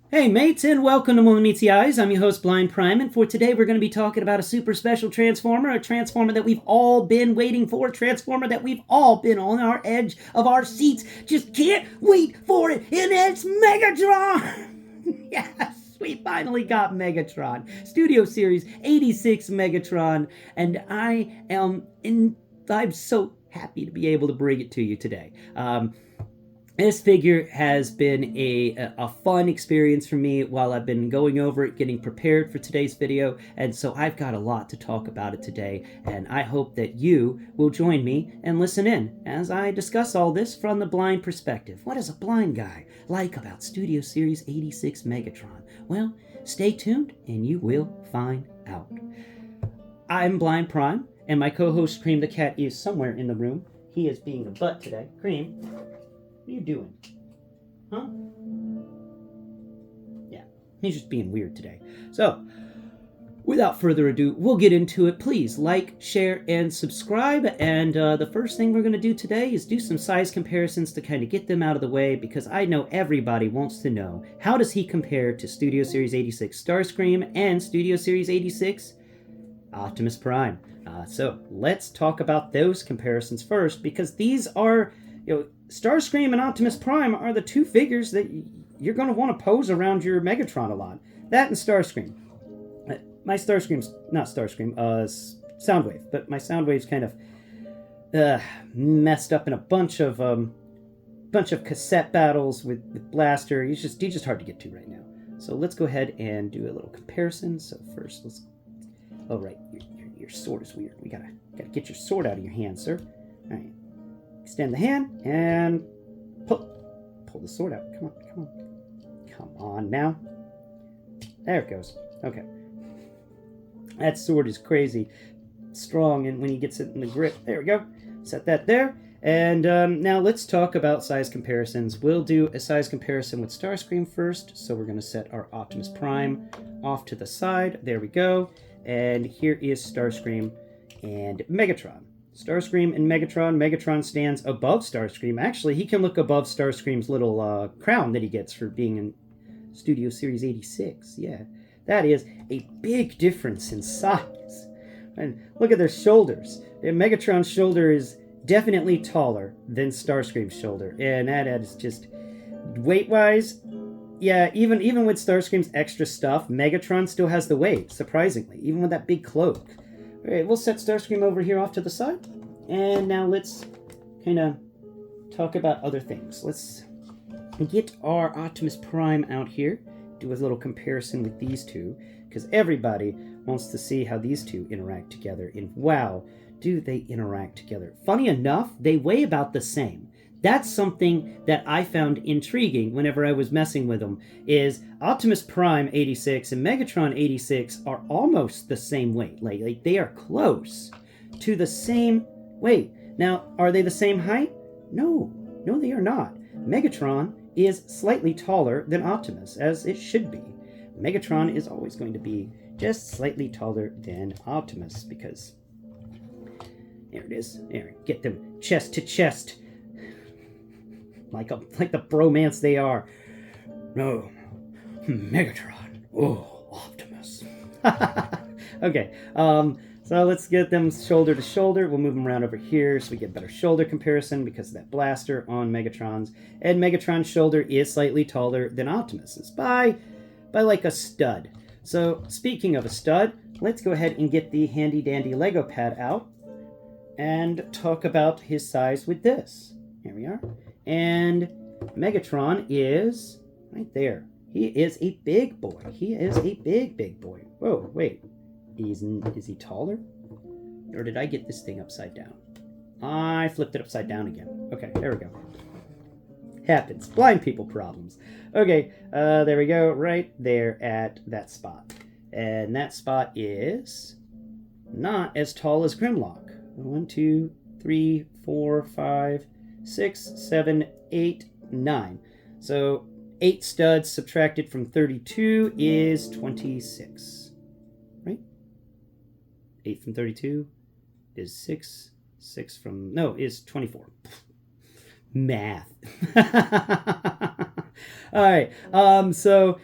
Hey mates, and welcome to MtMtE Eyes. I'm your host, Blind Prime, and for today we're going to be talking about a super special Transformer, a Transformer that we've all been waiting for, a Transformer that we've all been on our edge of our seats. Just can't wait for it, and it's Megatron! Yes, we finally got Megatron. Studio Series 86 Megatron, and I'm so happy to be able to bring it to you today. This figure has been a fun experience for me while I've been going over it, getting prepared for today's video, and so I've got a lot to talk about it today, and I hope that you will join me and listen in as I discuss all this from the blind perspective. What is a blind guy like about Studio Series 86 Megatron? Well, stay tuned and you will find out. I'm Blind Prime, and my co-host Cream the Cat is somewhere in the room. He is being a butt today. Cream, what are you doing? Huh? Yeah, he's just being weird today. So, without further ado, we'll get into it. Please like, share, and subscribe. And the first thing we're going to do today is do some size comparisons to kind of get them out of the way, because I know everybody wants to know, how does he compare to Studio Series 86 Starscream and Studio Series 86 Optimus Prime? So let's talk about those comparisons first, because these are, Starscream and Optimus Prime are the two figures that you're going to want to pose around your Megatron a lot. That and Starscream. My Starscream's not Starscream, Soundwave, but my Soundwave's kind of messed up in a bunch of cassette battles with Blaster. He's just hard to get to right now. So let's go ahead and do a little comparison. So first, let's. Oh right, your sword is weird. We gotta get your sword out of your hand, sir. All right. Extend the hand and pull the sword out. Come on now. There it goes. Okay. That sword is crazy strong, and when he gets it in the grip, there we go. Set that there. And now let's talk about size comparisons. We'll do a size comparison with Starscream first. So we're going to set our Optimus Prime off to the side. There we go. And here is Starscream and Megatron. Starscream and Megatron. Megatron stands above Starscream. Actually, he can look above Starscream's little crown that he gets for being in Studio Series 86. Yeah, that is a big difference in size. And look at their shoulders. Megatron's shoulder is definitely taller than Starscream's shoulder. And that is just, weight-wise, yeah, even with Starscream's extra stuff, Megatron still has the weight, surprisingly, even with that big cloak. All right, we'll set Starscream over here off to the side. And now let's kind of talk about other things. Let's get our Optimus Prime out here, do a little comparison with these two, because everybody wants to see how these two interact together. And wow, do they interact together. Funny enough, they weigh about the same. That's something that I found intriguing whenever I was messing with them, is Optimus Prime 86 and Megatron 86 are almost the same weight. Like they are close to the same weight. Now, are they the same height? No, they are not. Megatron is slightly taller than Optimus, as it should be. Megatron is always going to be just slightly taller than Optimus, because there it is. There, get them chest to chest. Like the bromance they are. No, Megatron. Oh, Optimus. Okay, so let's get them shoulder to shoulder. We'll move them around over here so we get better shoulder comparison because of that blaster on Megatron's. And Megatron's shoulder is slightly taller than Optimus's by like a stud. So speaking of a stud, let's go ahead and get the handy dandy Lego pad out and talk about his size with this. Here we are. And Megatron is right there. He is a big boy. He is a big boy. Whoa, wait. Is he taller? Or did I get this thing upside down? I flipped it upside down again. Okay, there we go. Happens. Blind people problems. Okay, there we go. Right there at that spot. And that spot is not as tall as Grimlock. 1, 2, 3, 4, 5, 6, 7, 8, 9. So 8 studs subtracted from 32 is 26. Right? 8 from 32 is 6. 6 from... No, is 24. Math. All right. So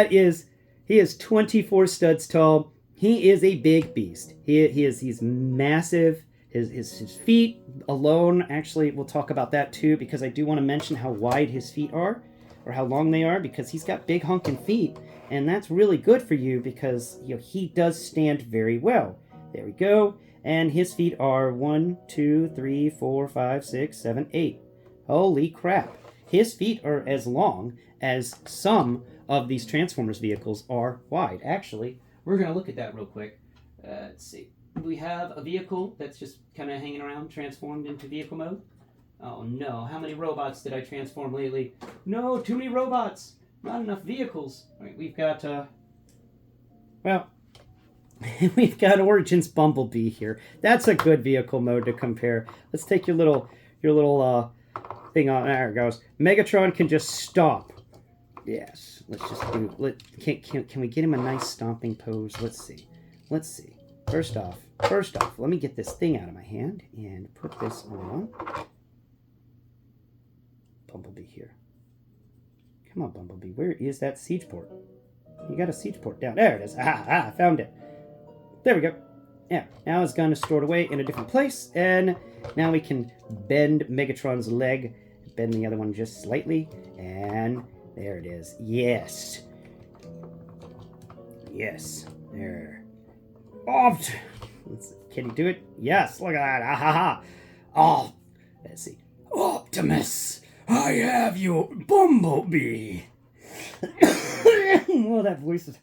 He is 24 studs tall. He is a big beast. He's massive. His feet alone, actually, we'll talk about that too, because I do want to mention how wide his feet are, or how long they are, because he's got big honking feet, and that's really good for you because he does stand very well. There we go. And his feet are 1, 2, 3, 4, 5, 6, 7, 8. Holy crap. His feet are as long as some of these Transformers vehicles are wide. Actually, we're going to look at that real quick. Let's see. We have a vehicle that's just kind of hanging around, transformed into vehicle mode. Oh no, how many robots did I transform lately? No, too many robots. Not enough vehicles. All right, we've got, well, we've got Origins Bumblebee here. That's a good vehicle mode to compare. Let's take your little thing on. There it goes. Megatron can just stomp. Yes, let's just do. Can we get him a nice stomping pose? Let's see. First off, let me get this thing out of my hand and put this on. Bumblebee here. Come on, Bumblebee. Where is that siege port? You got a siege port down. There it is. I found it. There we go. Yeah, now it's gone to stored away in a different place, and now we can bend Megatron's leg, bend the other one just slightly, and there it is. Yes. There. Can he do it? Yes, look at that. Oh, let's see. Optimus, I have you, Bumblebee. Well, that voice is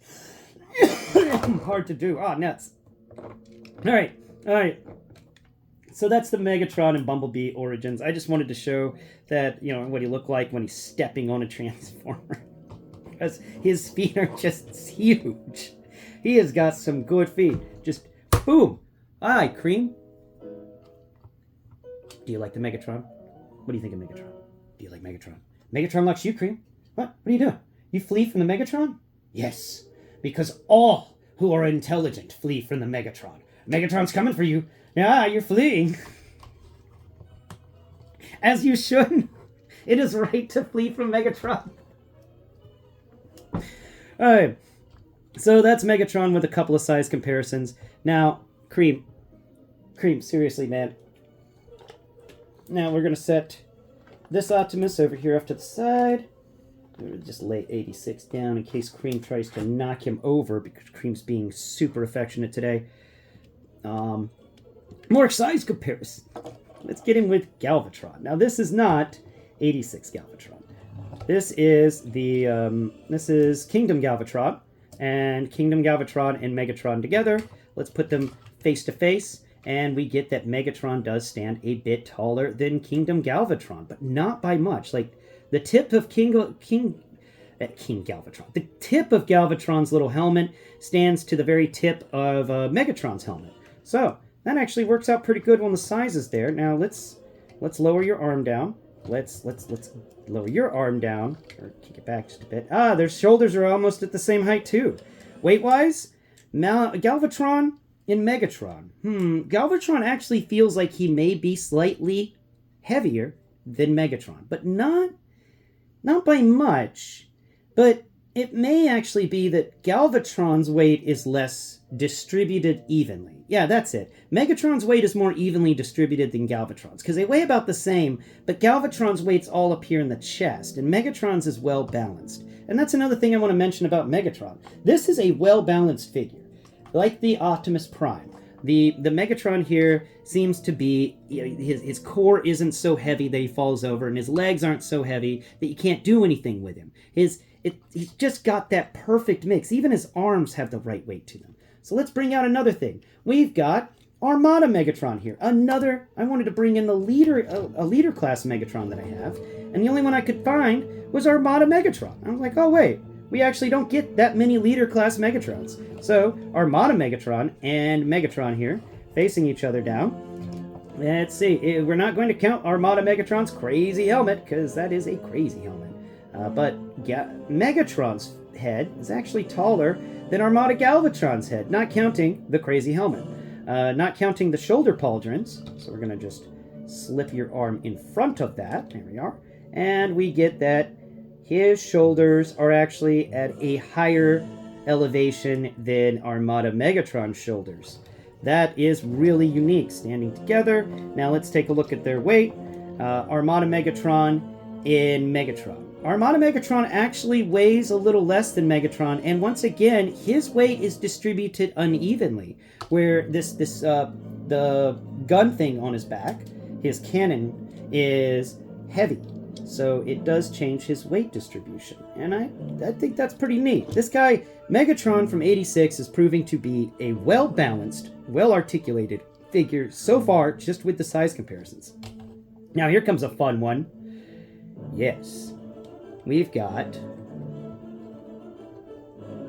hard to do. Oh, nuts. All right. So that's the Megatron and Bumblebee origins. I just wanted to show that, what he looked like when he's stepping on a Transformer. Because his feet are just huge. He has got some good feet. Just boom. Hi, Cream. Do you like the Megatron? What do you think of Megatron? Do you like Megatron? Megatron likes you, Cream. What are you doing? You flee from the Megatron? Yes, because all who are intelligent flee from the Megatron. Megatron's coming for you. Yeah, you're fleeing. As you should. It is right to flee from Megatron. Alright. So that's Megatron with a couple of size comparisons. Now, Cream, seriously, man. Now we're going to set this Optimus over here off to the side. I'm going to just lay 86 down in case Cream tries to knock him over, because Cream's being super affectionate today. More size comparison. Let's get him with Galvatron. Now this is not 86 Galvatron. This is Kingdom Galvatron. And Kingdom Galvatron and Megatron together. Let's put them face to face, and we get that Megatron does stand a bit taller than Kingdom Galvatron, but not by much. Like the tip of King Galvatron. The tip of Galvatron's little helmet stands to the very tip of Megatron's helmet. So that actually works out pretty good on the sizes there. Now let's lower your arm down. Let's lower your arm down, or kick it back just a bit. Their shoulders are almost at the same height too. Weight-wise, Galvatron and Megatron. Galvatron actually feels like he may be slightly heavier than Megatron, but not by much. But it may actually be that Galvatron's weight is less distributed evenly. Yeah, that's it. Megatron's weight is more evenly distributed than Galvatron's, because they weigh about the same, but Galvatron's weight's all up here in the chest, and Megatron's is well balanced. And that's another thing I want to mention about Megatron. This is a well-balanced figure, like the Optimus Prime. The Megatron here seems to be, his core isn't so heavy that he falls over, and his legs aren't so heavy that you can't do anything with him. He's just got that perfect mix. Even his arms have the right weight to them. So let's bring out another thing. We've got Armada Megatron here. I wanted to bring in the leader class Megatron that I have, and the only one I could find was Armada Megatron. I was like, oh wait, we actually don't get that many leader class Megatrons. So Armada Megatron and Megatron here, facing each other down. Let's see, we're not going to count Armada Megatron's crazy helmet, because that is a crazy helmet. But Megatron's head is actually taller than Armada Galvatron's head, not counting the crazy helmet. Not counting the shoulder pauldrons. So we're going to just slip your arm in front of that. There we are. And we get that his shoulders are actually at a higher elevation than Armada Megatron's shoulders. That is really unique, standing together. Now let's take a look at their weight. Armada Megatron in Megatron. Armada Megatron actually weighs a little less than Megatron, and once again, his weight is distributed unevenly, where the gun thing on his back, his cannon, is heavy. So it does change his weight distribution, and I think that's pretty neat. This guy, Megatron from 86, is proving to be a well-balanced, well-articulated figure so far, just with the size comparisons. Now here comes a fun one. Yes, we've got...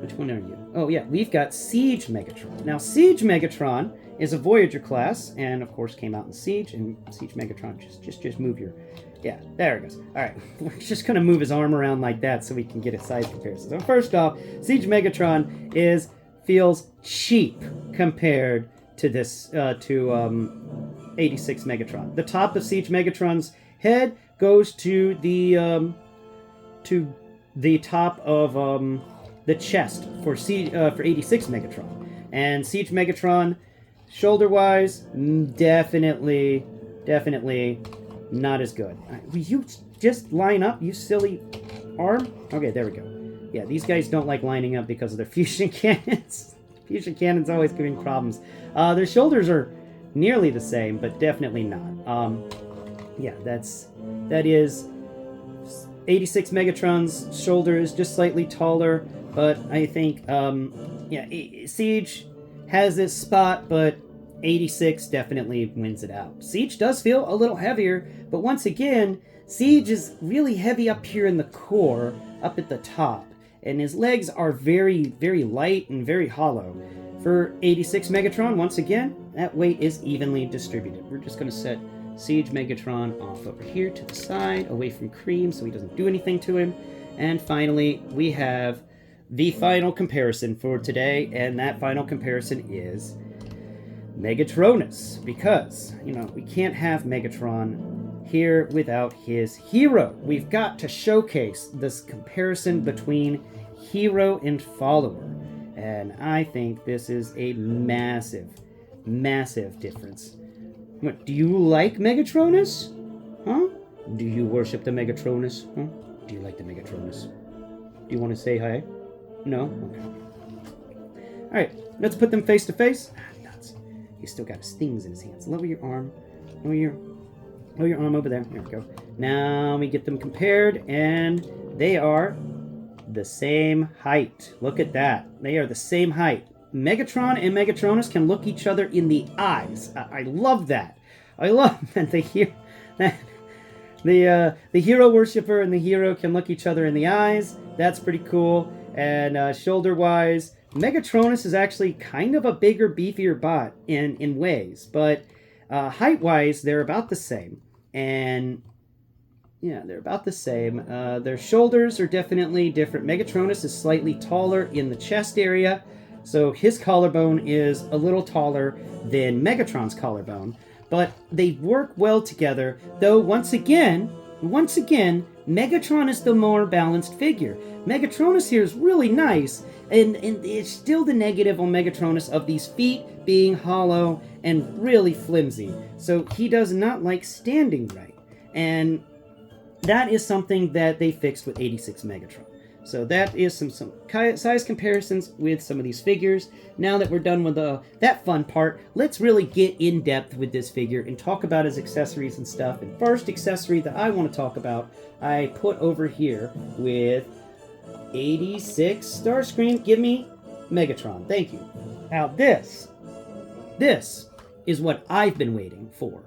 Which one are you? Oh yeah, we've got Siege Megatron. Now Siege Megatron is a Voyager class, and of course came out in Siege, and Siege Megatron, just move your... Yeah, there it goes. Alright, we're just going to move his arm around like that so we can get a size comparison. So first off, Siege Megatron feels cheap compared to this, 86 Megatron. The top of Siege Megatron's head goes to the top of the chest for 86 Megatron. And Siege Megatron, shoulder-wise, definitely not as good. Will you just line up, you silly arm? Okay, there we go. Yeah, these guys don't like lining up because of their fusion cannons. Fusion cannons always giving problems. Their shoulders are nearly the same, but definitely not. Yeah, that is 86 Megatron's shoulder is just slightly taller, but I think yeah, Siege has this spot, but 86 definitely wins it out. Siege does feel a little heavier, but once again, Siege is really heavy up here in the core, up at the top, and his legs are very, very light and very hollow. For 86 Megatron, once again, that weight is evenly distributed. We're just going to set Siege Megatron off over here to the side, away from Cream, so he doesn't do anything to him. And finally, we have the final comparison for today, and that final comparison is Megatronus, because, you know, we can't have Megatron here without his hero. We've got to showcase this comparison between hero and follower, and I think this is a massive, massive difference. What, do you like Megatronus? Huh? Do you worship the Megatronus? Huh? Do you like the Megatronus? Do you want to say hi? No? Okay. Alright, let's put them face to face. He's still got his things in his hands. Lower your arm. Lower your arm over there. There we go. Now we get them compared, and they are the same height. Look at that. They are the same height. Megatron and Megatronus can look each other in the eyes. I love that. I love that the hero worshiper and the hero can look each other in the eyes. That's pretty cool. And shoulder-wise, Megatronus is actually kind of a bigger, beefier bot in ways, but height-wise, they're about the same. And yeah, they're about the same. Their shoulders are definitely different. Megatronus is slightly taller in the chest area, so his collarbone is a little taller than Megatron's collarbone, but they work well together, though once again, Megatron is the more balanced figure. Megatronus here is really nice, and it's still the negative on Megatronus of these feet being hollow and really flimsy. So he does not like standing right. And that is something that they fixed with 86 Megatron. So that is some size comparisons with some of these figures. Now that we're done with that fun part, let's really get in depth with this figure and talk about his accessories and stuff. And first accessory that I want to talk about, I put over here with 86 Starscream. Give me Megatron. Thank you. Now this is what I've been waiting for.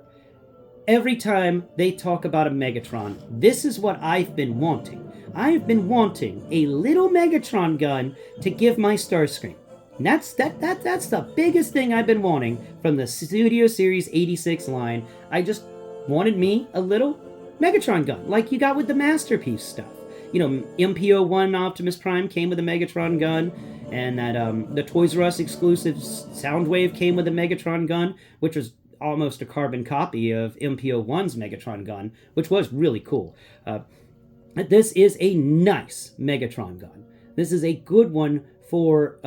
Every time they talk about a Megatron, this is what I've been wanting. I've been wanting a little Megatron gun to give my Starscream. And that's the biggest thing I've been wanting from the Studio Series 86 line. I just wanted me a little Megatron gun, like you got with the Masterpiece stuff. You know, MPO1 Optimus Prime came with a Megatron gun, and that the Toys R Us exclusive Soundwave came with a Megatron gun, which was almost a carbon copy of MPO1's Megatron gun, which was really cool. This is a nice Megatron gun. This is a good one for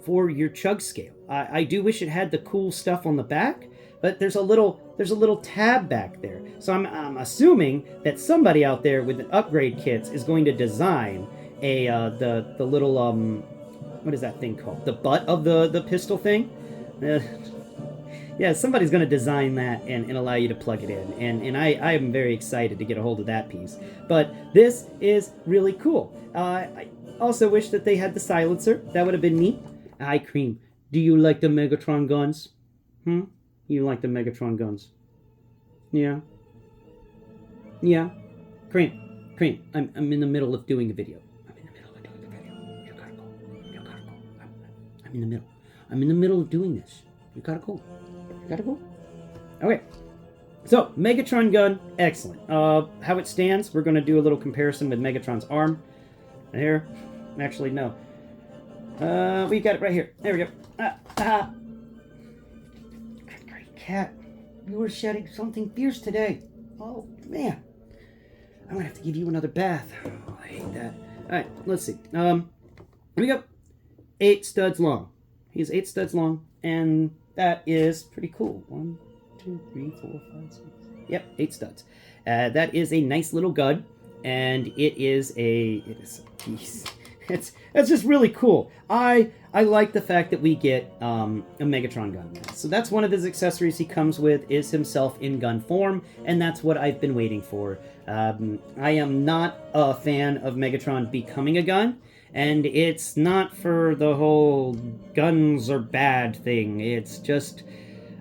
your chug scale. I do wish it had the cool stuff on the back, but there's a little tab back there. So I'm assuming that somebody out there with the upgrade kits is going to design a the little what is that thing called? The butt of the pistol thing. Yeah, somebody's going to design that and allow you to plug it in. And I am very excited to get a hold of that piece. But this is really cool. I also wish that they had the silencer. That would have been neat. Hi, Cream. Do you like the Megatron guns? You like the Megatron guns? Yeah? Yeah? Cream. I'm in the middle of doing a video. You gotta go. I'm in the middle. I'm in the middle of doing this. You gotta go. Okay. So, Megatron gun, excellent. How it stands, we're going to do a little comparison with Megatron's arm. Here. Actually, no. We got it right here. There we go. Great cat. You were shedding something fierce today. Oh, man. I'm going to have to give you another bath. Oh, I hate that. Alright, let's see. Here we go. 8 studs long. He's 8 studs long, and that is pretty cool. 1, 2, 3, 4, 5, 6. Yep, 8 studs. That is a nice little gun, and it is a piece. It's just really cool. I like the fact that we get a Megatron gun. So that's one of his accessories he comes with, is himself in gun form, and that's what I've been waiting for. I am not a fan of Megatron becoming a gun, and it's not for the whole guns are bad thing. It's just,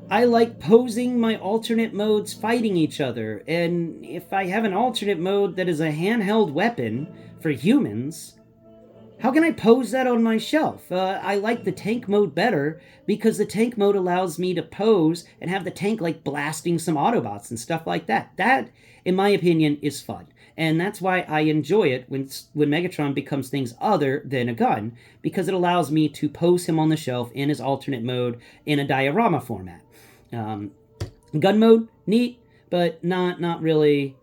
I like posing my alternate modes fighting each other, and if I have an alternate mode that is a handheld weapon for humans, how can I pose that on my shelf? I like the tank mode better because the tank mode allows me to pose and have the tank like blasting some Autobots and stuff like that. That, in my opinion, is fun. And that's why I enjoy it when Megatron becomes things other than a gun, because it allows me to pose him on the shelf in his alternate mode in a diorama format. Gun mode, neat, but not really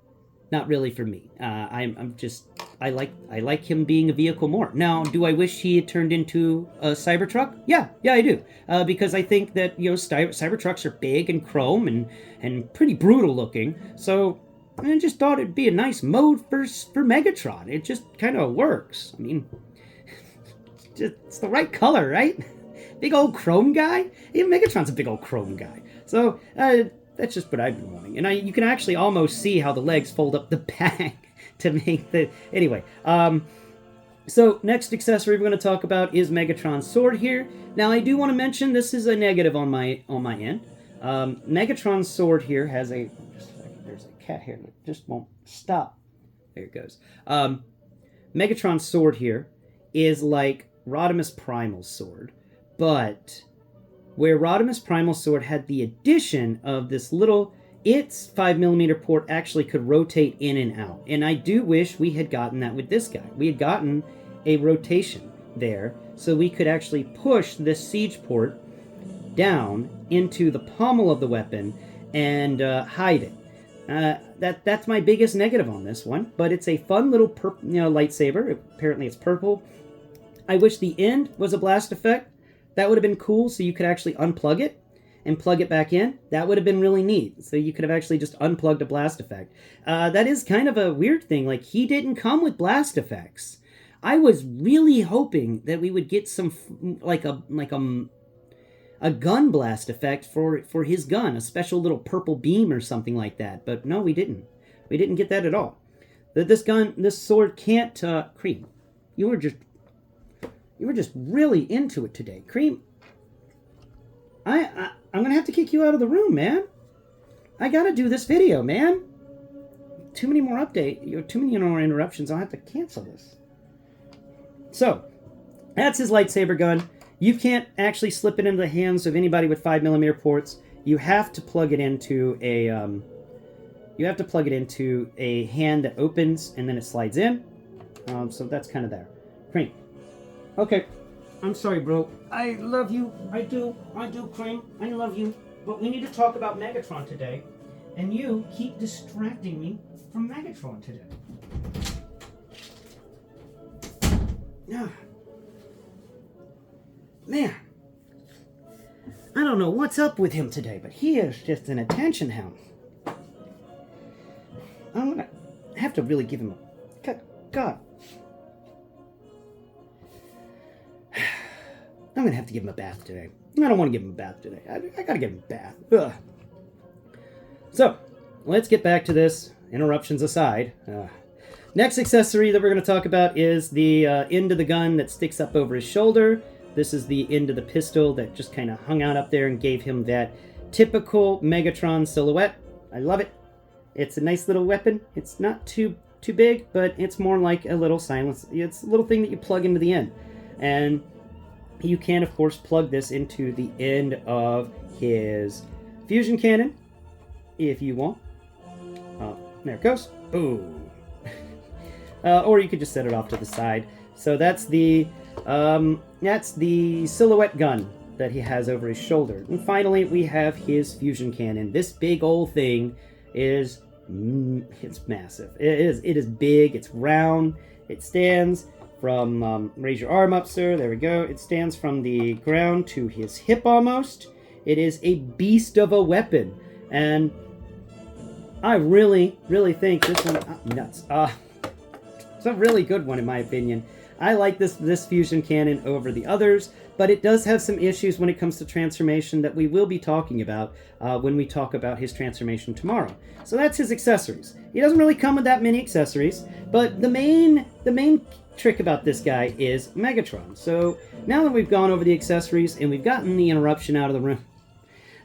for me. I like him being a vehicle more. Now, do I wish he had turned into a Cybertruck? Yeah, I do. Because I think that, Cybertrucks are big and chrome and pretty brutal looking. So I just thought it'd be a nice mode for Megatron. It just kind of works. I mean, it's the right color, right? Big old chrome guy? Even Megatron's a big old chrome guy. So, that's just what I've been wanting. And you can actually almost see how the legs fold up the back to make the... Anyway, so next accessory we're going to talk about is Megatron's sword here. Now, I do want to mention this is a negative on my end. Megatron's sword here has a... Just a second, there's a cat here that just won't stop. There it goes. Megatron's sword here is like Rodimus Primal's sword, but where Rodimus Primal's sword had the addition of this little, its 5mm port actually could rotate in and out. And I do wish we had gotten that with this guy. We had gotten a rotation there, so we could actually push this siege port down into the pommel of the weapon and hide it. That's my biggest negative on this one, but it's a fun little lightsaber. Apparently it's purple. I wish the end was a blast effect. That would have been cool, so you could actually unplug it and plug it back in. That would have been really neat. So you could have actually just unplugged a blast effect. That is kind of a weird thing. Like, he didn't come with blast effects. I was really hoping that we would get some, like a gun blast effect for his gun, a special little purple beam or something like that. But no, we didn't. We didn't get that at all. This sword can't, Cream, you were just really into it today. Cream, I'm going to have to kick you out of the room, man. I got to do this video, man. Too many more interruptions. I'll have to cancel this. So, that's his lightsaber gun. You can't actually slip it into the hands of anybody with 5mm ports. You have to plug it into a hand that opens and then it slides in. So that's kind of there. Cream. Okay, I'm sorry, bro. I love you. I do, Cream. I love you. But we need to talk about Megatron today. And you keep distracting me from Megatron today. Man, I don't know what's up with him today, but he is just an attention hound. I'm gonna have to really give him a... God. I'm gonna have to give him a bath today. I don't want to give him a bath today. I gotta give him a bath. Ugh. So, let's get back to this. Interruptions aside. Next accessory that we're going to talk about is the end of the gun that sticks up over his shoulder. This is the end of the pistol that just kind of hung out up there and gave him that typical Megatron silhouette. I love it. It's a nice little weapon. It's not too big, but it's more like a little silence. It's a little thing that you plug into the end. And you can, of course, plug this into the end of his fusion cannon if you want. There it goes. Boom. Or you could just set it off to the side. So that's the silhouette gun that he has over his shoulder. And finally, we have his fusion cannon. This big old thing is it's massive. It is big. It's round. It stands from raise your arm up, sir. There we go. It stands from the ground to his hip almost. It is a beast of a weapon, and I really think this one nuts. It's a really good one in my opinion. I like this fusion cannon over the others, but it does have some issues when it comes to transformation that we will be talking about when we talk about his transformation tomorrow. So that's his accessories. He doesn't really come with that many accessories, but the main trick about this guy is Megatron. So now that we've gone over the accessories and we've gotten the interruption out of the room,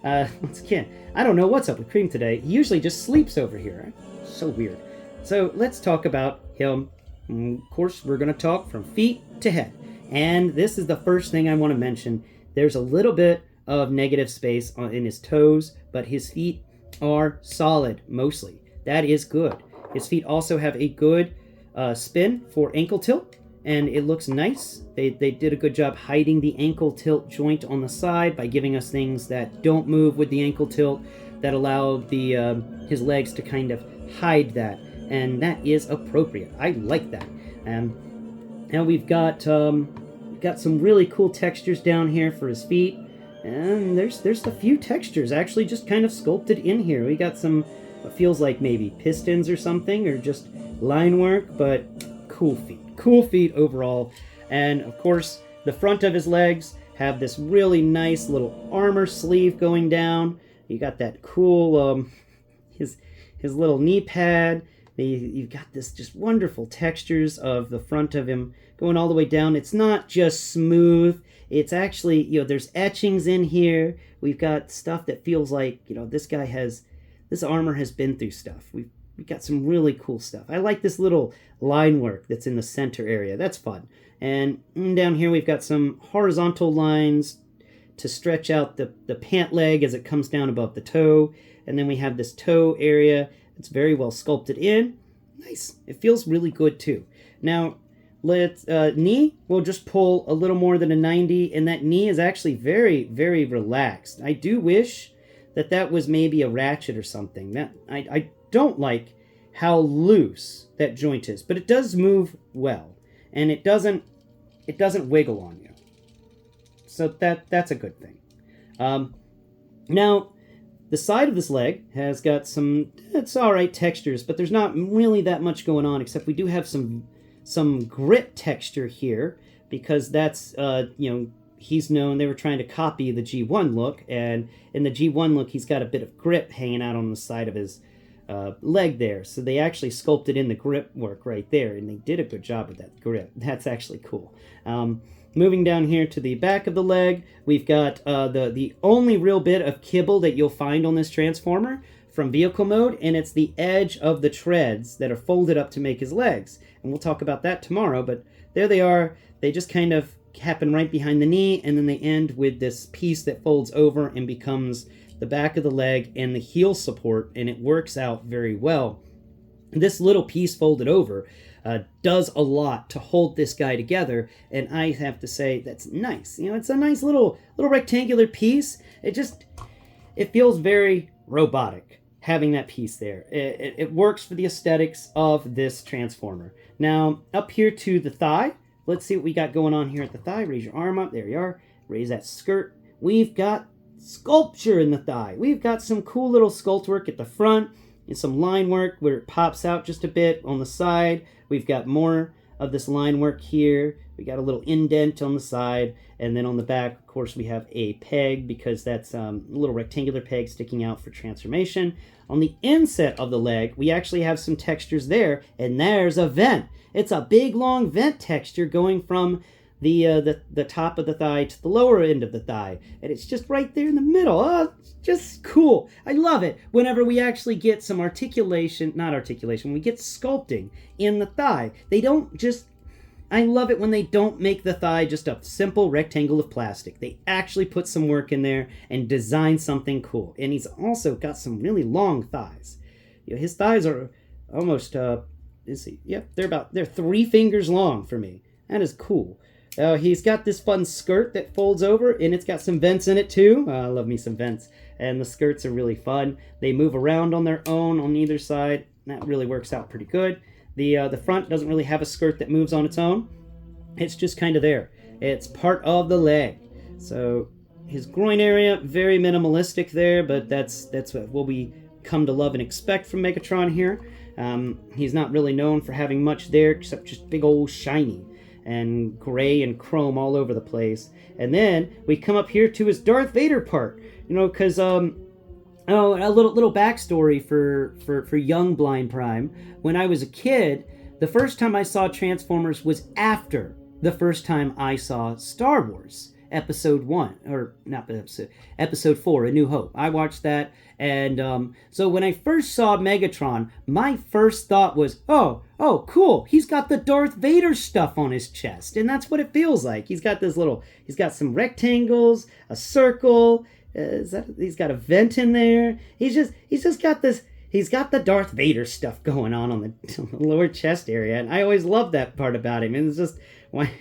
once again, I don't know what's up with Cream today. He usually just sleeps over here. So weird. So let's talk about him. Of course, we're going to talk from feet to head. And this is the first thing I want to mention. There's a little bit of negative space in his toes, but his feet are solid, mostly. That is good. His feet also have a good spin for ankle tilt, and it looks nice. They did a good job hiding the ankle tilt joint on the side by giving us things that don't move with the ankle tilt, that allow his legs to kind of hide that. And that is appropriate. I like that. Now we've got some really cool textures down here for his feet, and there's a few textures actually just kind of sculpted in here. We got some what feels like maybe pistons or something, or just line work, but cool feet overall. And of course, the front of his legs have this really nice little armor sleeve going down. You got that cool his little knee pad. You've got this just wonderful textures of the front of him going all the way down. It's not just smooth. It's actually, there's etchings in here. We've got stuff that feels like, this armor has been through stuff. We've got some really cool stuff. I like this little line work that's in the center area. That's fun. And down here we've got some horizontal lines to stretch out the pant leg as it comes down above the toe. And then we have this toe area. It's very well sculpted in. Nice. It feels really good too. Now, let's knee, we'll just pull a little more than a 90, and that knee is actually very, very relaxed. I do wish that was maybe a ratchet or something. That I don't like how loose that joint is, but it does move well, and it doesn't wiggle on you. So that's a good thing. Now, the side of this leg has got it's alright textures, but there's not really that much going on, except we do have some grip texture here, because that's, he's known, they were trying to copy the G1 look, and in the G1 look, he's got a bit of grip hanging out on the side of his leg there. So they actually sculpted in the grip work right there, and they did a good job with that grip. That's actually cool. Moving down here to the back of the leg, we've got the only real bit of kibble that you'll find on this transformer from vehicle mode, and it's the edge of the treads that are folded up to make his legs. And we'll talk about that tomorrow, but there they are. They just kind of happen right behind the knee, and then they end with this piece that folds over and becomes the back of the leg and the heel support, and it works out very well. This little piece folded over does a lot to hold this guy together, and I have to say that's nice. It's a nice little rectangular piece. It feels very robotic having that piece there. It works for the aesthetics of this transformer. Now, up here to the thigh, let's see what we got going on here at the thigh. Raise your arm up. There you are. Raise that skirt. We've got sculpture in the thigh. We've got some cool little sculpt work at the front and some line work where it pops out just a bit on the side. We've got more of this line work here. We got a little indent on the side, and then on the back, of course, we have a peg because that's a little rectangular peg sticking out for transformation. On the inset of the leg, we actually have some textures there, and there's a vent. It's a big, long vent texture going from the top of the thigh to the lower end of the thigh, and it's just right there in the middle. Oh, it's just cool. I love it whenever we actually get some we get sculpting in the thigh. They don't just, I love it when they don't make the thigh just a simple rectangle of plastic. They actually put some work in there and design something cool. And he's also got some really long thighs. You know, his thighs are almost they're 3 fingers long for me. That is cool. He's got this fun skirt that folds over, and it's got some vents in it too. I love me some vents. And the skirts are really fun. They move around on their own on either side. That really works out pretty good. The front doesn't really have a skirt that moves on its own. It's just kind of there. It's part of the leg. So his groin area, very minimalistic there, but that's what we come to love and expect from Megatron here. He's not really known for having much there except just big old shiny and gray and chrome all over the place. And then we come up here to his Darth Vader part, you know, because a little backstory for young Blind Prime. When I was a kid, the first time I saw Transformers was after the first time I saw Star Wars episode 4, A New Hope. I watched that, and so when I first saw Megatron, my first thought was, oh cool, he's got the Darth Vader stuff on his chest, and that's what it feels like. He's got some rectangles, a circle, he's got a vent in there. He's just got this. He's got the Darth Vader stuff going on the lower chest area, and I always loved that part about him. And it's just why.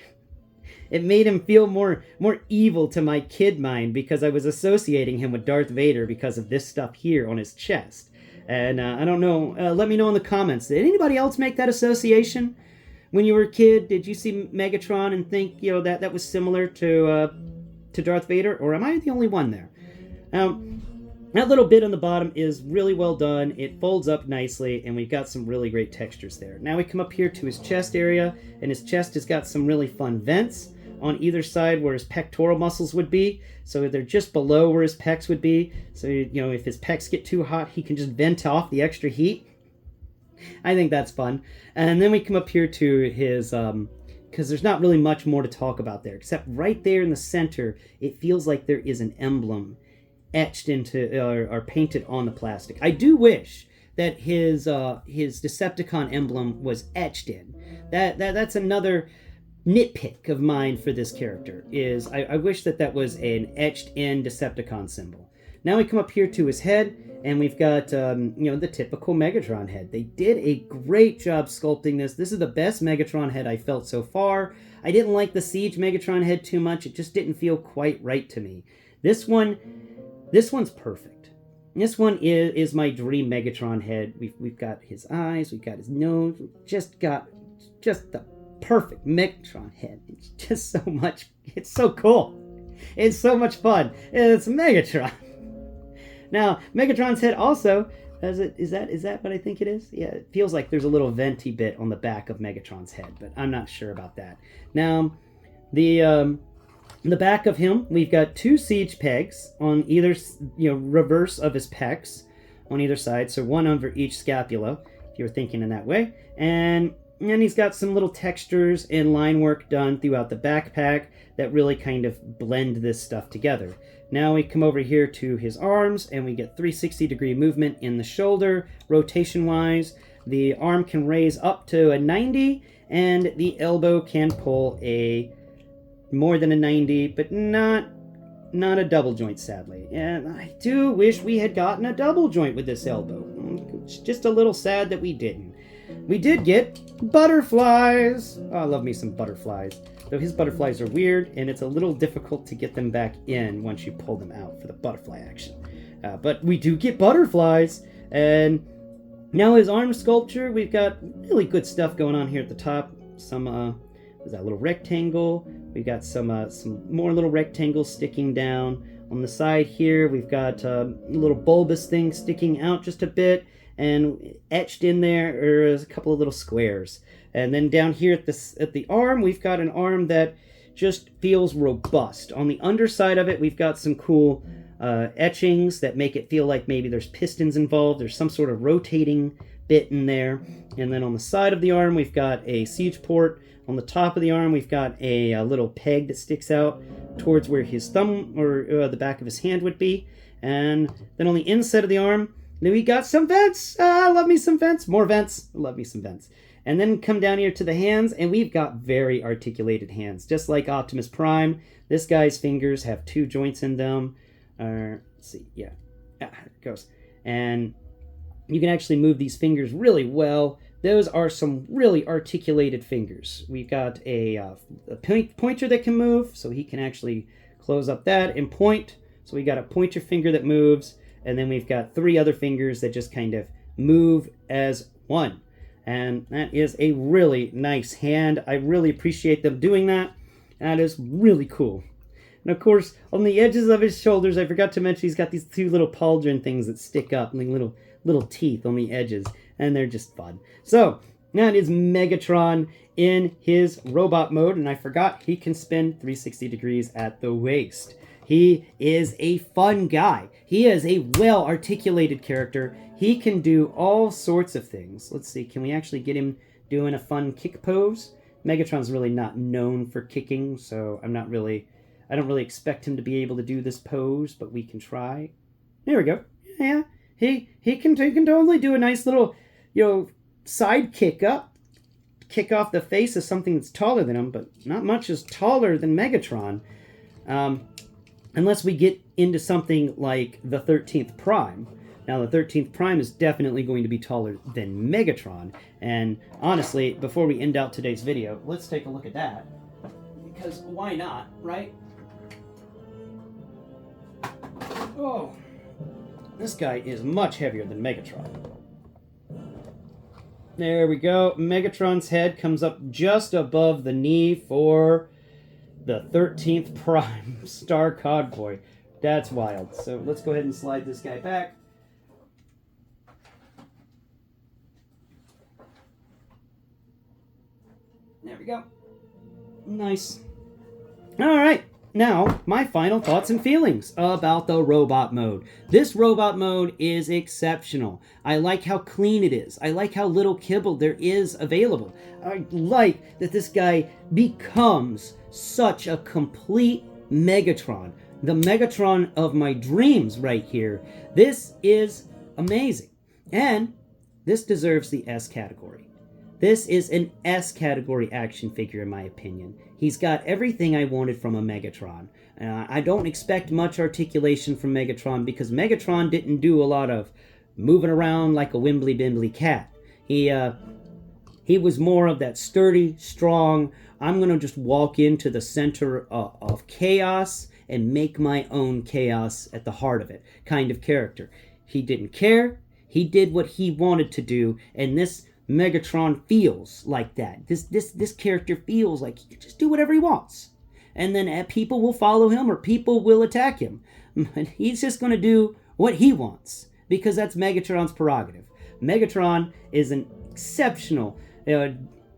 It made him feel more evil to my kid mind because I was associating him with Darth Vader because of this stuff here on his chest. And I don't know, let me know in the comments. Did anybody else make that association? When you were a kid, did you see Megatron and think, you know, that was similar to Darth Vader? Or am I the only one there? That little bit on the bottom is really well done. It folds up nicely, and we've got some really great textures there. Now we come up here to his chest area, and his chest has got some really fun vents on either side where his pectoral muscles would be. So they're just below where his pecs would be. So, you know, if his pecs get too hot, he can just vent off the extra heat. I think that's fun. And then we come up here to his, because there's not really much more to talk about there, except right there in the center, it feels like there is an emblem etched into, or painted on the plastic. I do wish that his Decepticon emblem was etched in. That's another nitpick of mine for this character, is I wish that was an etched in Decepticon symbol. Now we come up here to his head, and we've got the typical Megatron head. They did a great job sculpting this. This is the best Megatron head I felt so far. I didn't like the Siege Megatron head too much. It just didn't feel quite right to me. This one's perfect. This one is my dream Megatron head. We've got his eyes, we've got his nose, we've just got the perfect Megatron head. It's just so much. It's so cool. It's so much fun. It's Megatron. Now, Megatron's head also is that what I think it is? Yeah, it feels like there's a little venti bit on the back of Megatron's head, but I'm not sure about that. Now, the back of him, we've got 2 siege pegs on either, reverse of his pecs on either side, so one over each scapula, if you were thinking in that way, and he's got some little textures and line work done throughout the backpack that really kind of blend this stuff together. Now we come over here to his arms, and we get 360-degree movement in the shoulder, rotation-wise. The arm can raise up to a 90, and the elbow can pull more than a 90, but not a double joint, sadly. And I do wish we had gotten a double joint with this elbow. It's just a little sad that we didn't. We did get butterflies. Oh, I love me some butterflies. Though his butterflies are weird, and it's a little difficult to get them back in once you pull them out for the butterfly action. But we do get butterflies. And now his arm sculpture, we've got really good stuff going on here at the top. Some There's that little rectangle. We've got some more little rectangles sticking down. On the side here, we've got a little bulbous thing sticking out just a bit, and etched in there are a couple of little squares. And then down here at the arm, we've got an arm that just feels robust. On the underside of it, we've got some cool etchings that make it feel like maybe there's pistons involved. There's some sort of rotating bit in there. And then on the side of the arm, we've got a siege port. On the top of the arm, we've got a little peg that sticks out towards where his thumb or the back of his hand would be. And then on the inside of the arm, then we got some vents. I love me some vents. More vents. I love me some vents. And then come down here to the hands, and we've got very articulated hands. Just like Optimus Prime, this guy's fingers have 2 joints in them. Let's see, yeah. There it goes. And you can actually move these fingers really well. Those are some really articulated fingers. We've got a pointer that can move, so he can actually close up that and point. So we got a pointer finger that moves, and then we've got 3 other fingers that just kind of move as one. And that is a really nice hand. I really appreciate them doing that. That is really cool. And of course, on the edges of his shoulders, I forgot to mention he's got these 2 little pauldron things that stick up, like little teeth on the edges, and they're just fun. So, that is Megatron in his robot mode, and I forgot he can spin 360 degrees at the waist. He is a fun guy. He is a well-articulated character. He can do all sorts of things. Let's see, can we actually get him doing a fun kick pose? Megatron's really not known for kicking, so I don't really expect him to be able to do this pose, but we can try. There we go. Yeah, he can totally do a nice little, side kick up, kick off the face of something that's taller than him, but not much is taller than Megatron. Unless we get into something like the 13th Prime. Now, the 13th Prime is definitely going to be taller than Megatron. And honestly, before we end out today's video, let's take a look at that. Because why not, right? Oh, this guy is much heavier than Megatron. There we go. Megatron's head comes up just above the knee for the 13th Prime Star Codboy. That's wild. So let's go ahead and slide this guy back. There we go. Nice. All right. Now, my final thoughts and feelings about the robot mode. This robot mode is exceptional. I like how clean it is. I like how little kibble there is available. I like that this guy becomes such a complete Megatron. The Megatron of my dreams right here. This is amazing. And this deserves the S category. This is an S category action figure in my opinion. He's got everything I wanted from a Megatron. I don't expect much articulation from Megatron because Megatron didn't do a lot of moving around like a wimbly-bimbly cat. He was more of that sturdy, strong, I'm going to just walk into the center of chaos and make my own chaos at the heart of it kind of character. He didn't care. He did what he wanted to do, and this Megatron feels like that. This character feels like he can just do whatever he wants. And then people will follow him or people will attack him. But he's just going to do what he wants because that's Megatron's prerogative. Megatron is an exceptional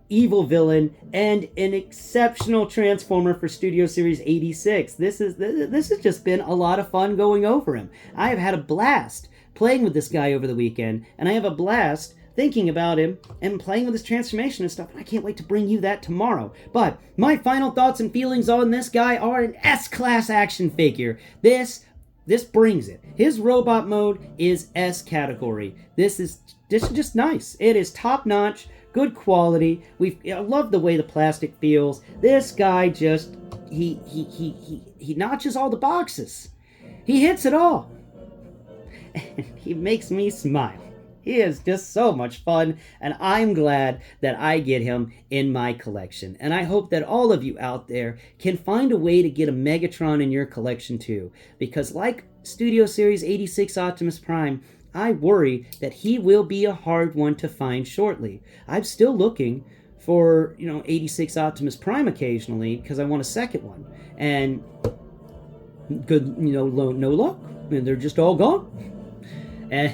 evil villain and an exceptional transformer for Studio Series 86. This has just been a lot of fun going over him. I have had a blast playing with this guy over the weekend, and I have a blast thinking about him and playing with his transformation and stuff, and I can't wait to bring you that tomorrow. But my final thoughts and feelings on this guy are an S-class action figure. This brings it. His robot mode is S category. This is just nice. It is top-notch, good quality. I love the way the plastic feels. This guy just he notches all the boxes. He hits it all. And he makes me smile. He is just so much fun, and I'm glad that I get him in my collection. And I hope that all of you out there can find a way to get a Megatron in your collection too. Because like Studio Series 86 Optimus Prime, I worry that he will be a hard one to find shortly. I'm still looking for, 86 Optimus Prime occasionally because I want a second one. And good, no luck, and they're just all gone. And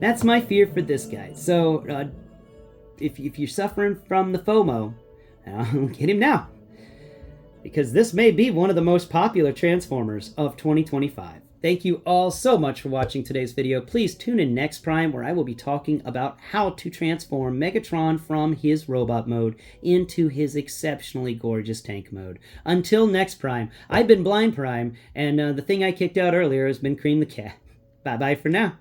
that's my fear for this guy. So if you're suffering from the FOMO, get him now, because this may be one of the most popular Transformers of 2025. Thank you all so much for watching today's video. Please tune in next Prime, where I will be talking about how to transform Megatron from his robot mode into his exceptionally gorgeous tank mode. Until next Prime, I've been Blind Prime, and the thing I kicked out earlier has been Cream the Cat. Bye-bye for now.